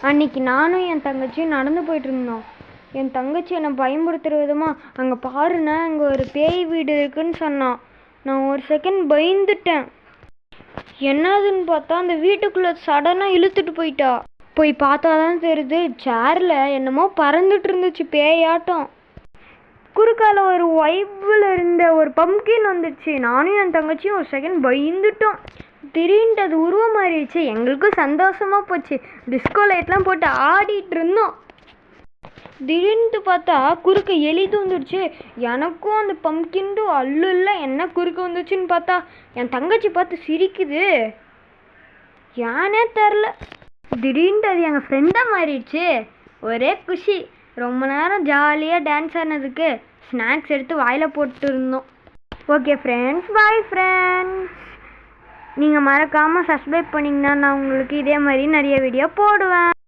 அன்னைக்கு நானும் என் தங்கச்சியும் நடந்து போயிட்டு இருந்தோம். என் தங்கச்சி என்னை பயன்படுத்துகிற விதமாக அங்கே பாருண்ணா அங்கே ஒரு பேய் வீடு இருக்குன்னு சொன்னான். நான் ஒரு செகண்ட் பயந்துட்டேன். என்னதுன்னு பார்த்தா அந்த வீட்டுக்குள்ளே சடனாக இழுத்துட்டு போயிட்டா. போய் பார்த்தா தான் தெரியுது, சேரில் என்னமோ பறந்துட்டு இருந்துச்சு பேயாட்டம். குறுக்கால ஒரு வைப்பில் இருந்த ஒரு பம்கின் வந்துடுச்சு. நானும் என் தங்கச்சியும் ஒரு செகண்ட் பயந்துட்டோம். திடீர்னு அது உருவம் மாறிடுச்சு. எங்களுக்கும் சந்தோஷமாக போச்சு. டிஸ்கோ லைட்லாம் போட்டு ஆடிட்டு இருந்தோம். திடீர்னு பார்த்தா குறுக்க எலி வந்துடுச்சு. எனக்கும் அந்த பம்கின்டு அல்ல என்ன குறுக்க வந்துச்சுன்னு பார்த்தா என் தங்கச்சி பார்த்து சிரிக்குது. ஏனே தெரில, திடீர்னு அது எங்கள் ஃப்ரெண்டாக மாறிடுச்சு. ஒரே குஷி. ரொம்ப நேரம் ஜாலியாக டான்ஸ் ஆனதுக்கு ஸ்நாக்ஸ் எடுத்து வாயில் போட்டு இருந்தோம். Okay friends, bye friends. நீங்கள் மறக்காமல் சப்ஸ்கிரைப் பண்ணிங்கன்னா நான் உங்களுக்கு இதே மாதிரி நிறைய வீடியோ போடுவேன்.